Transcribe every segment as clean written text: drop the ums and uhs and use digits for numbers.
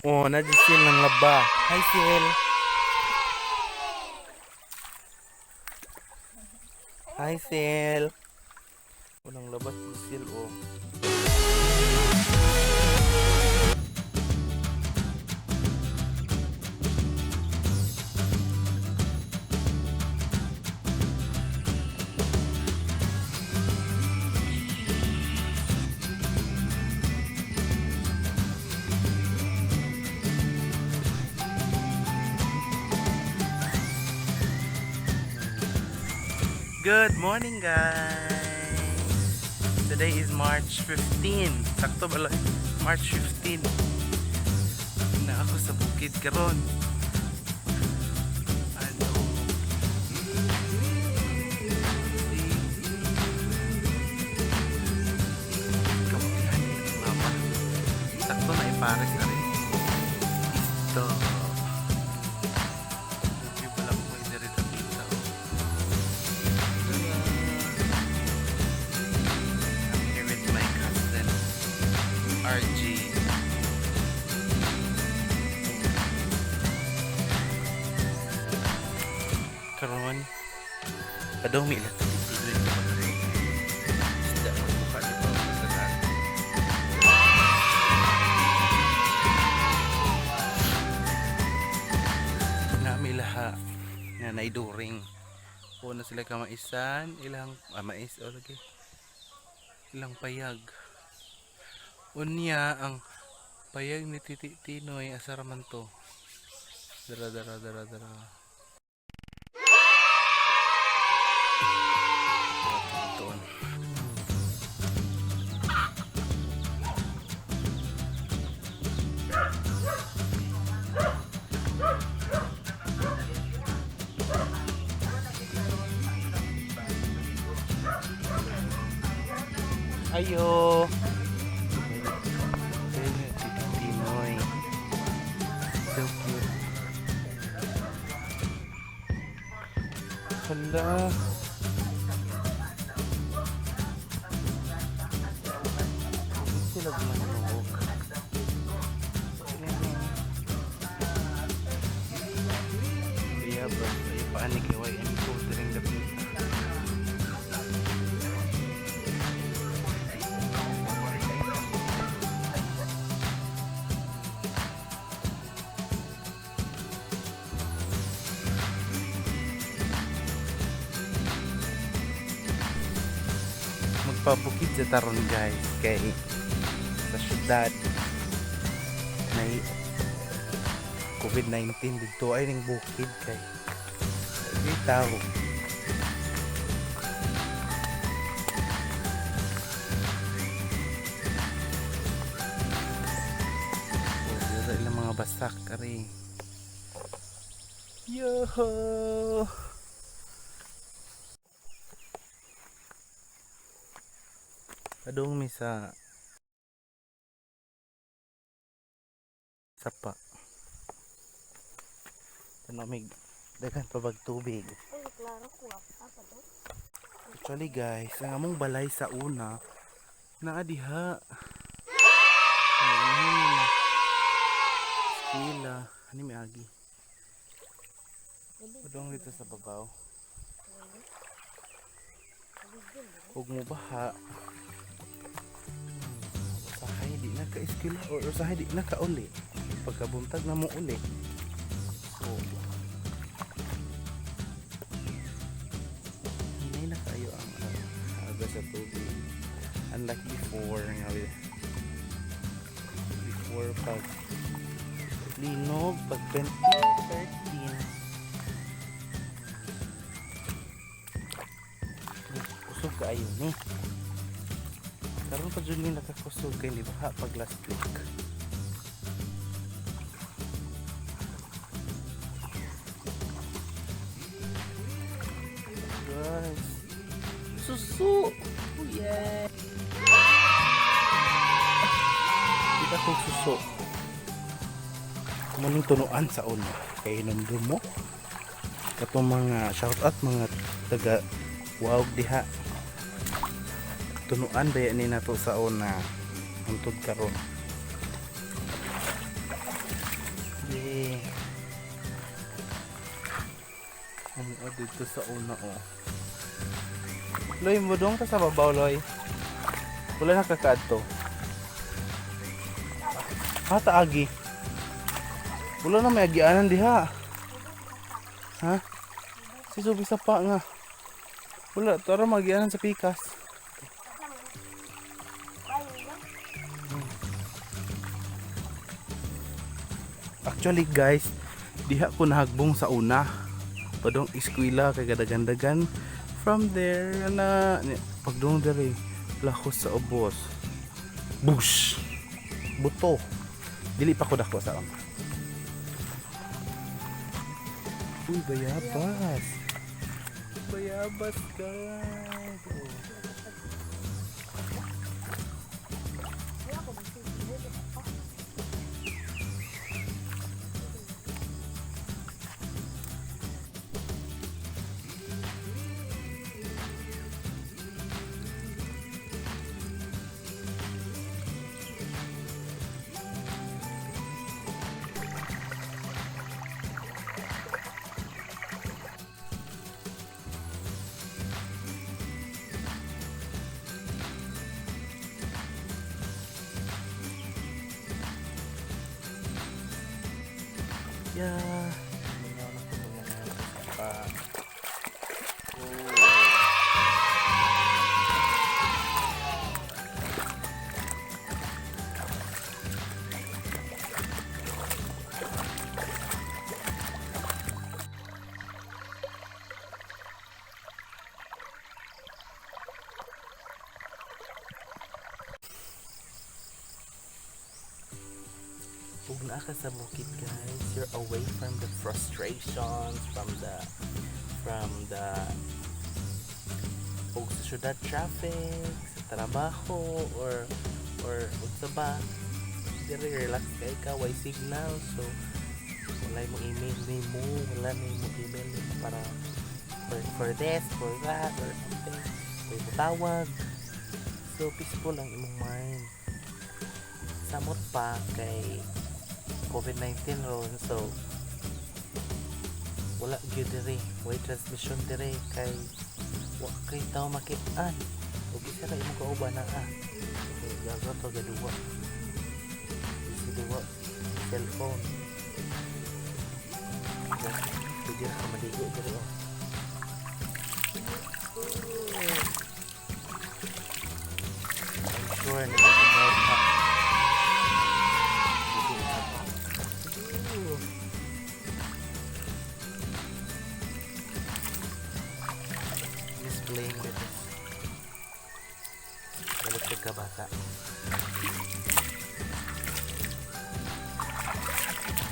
Oh, na-sil ng laba. Hi, Sil. Hi, Sil. Unang labas si Sil, oh. Good morning, guys. Today is March 15. Sakto ba lang? March 15. Na ako sa Bukid karon. Ano? Kamutihan ni Mama. Sakto na ipares na rin. Ito. Review pala ko may dirito dito. RG karon padong mi ilat dito ito isda ang buka di pa sa daan na milaha na naiduring una sila kamaisan ilang mais o lagi ilang payag unya ang payag ni Titi Tinoy asaraman to dara doon ayo hala sila gumanok iya bro ipanik iway and go during the pizza magpabukid sa taron guys kay sa syudad may COVID-19 dito ay ning bukid kay di tao so ilang mga basak kari yoho kadung mi sa sapa tanamig dagan pa bag tubig actually guys ang among balay sa una naa diha eskwela ani mi agi kadung dito sa babaw ug mo baha usahay di na ka eskwela o usahay di na ka uli pagkabuntag na mo uli so hindi na kayo ang aga sa tubig unlike before nga before pag linog pag 2013 kusog kayo ni karon pa dyan yung nakakusog kay di ba pag last week guys susu oh yeah kita kong susu kumuning tunuan sa una kay hinumdum mo katong mga shout out mga taga wawag diha tunuan baya ni nato sa una untod karon Sige. Dito sa una Loy, mo dong sa babaw, Loy. Wala na kakadto. Hata agi. Wala na may agianan diha. Ha? Si Subi sa pa nga. Wala, tara magianan sa pikas. Actually guys, diha ko nahagbong sa una. Padong eskwela kay gadagan-dagan. From there na pagdong dere lahos sa ubos. Bush. Buto. Dili pa ko dako sa ama. Uy, bayabas. Bayabas guys. Yeah. Pag naa ka sa bukid guys, you're away from the frustrations, from the ug sa syudad traffic, sa trabaho, or sa ba, dire relax kay ka, way signal, so wala mo email mo, wala mo email mo para for this, for that, or something, may tawag, so peaceful ang imong mind. Samot pa kay COVID-19 ron, so wala gyud diri, way transmission diri kay wa kay tao makitaan ug isa ra imong kauban na okay, gago to gaduwa si duwa cellphone pwede ka maligo diri I'm sure na playing with this. Balik ka bata.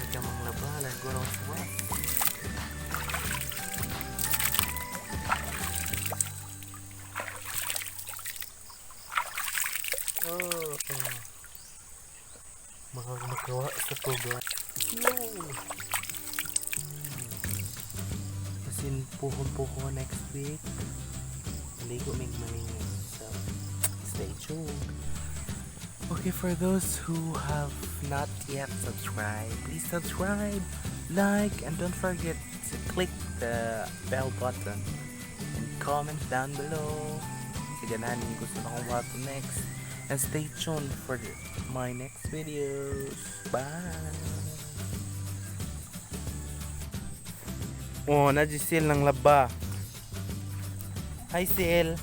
Ika mang labalan, gurong swat. Makagawa sa tuga. Kasin puhon next week. Ligo mig malingin, so stay tuned. Okay, for those who have not yet subscribed, please subscribe, like, and don't forget to click the bell button and comment down below. Siganahan niyo gusto na kung what next, and stay tuned for my next videos. Bye. Oh, najisil ng laba. Hi, Sil.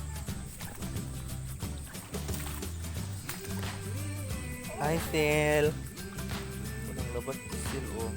Hi, Sil. Walang labas si Sil, oh.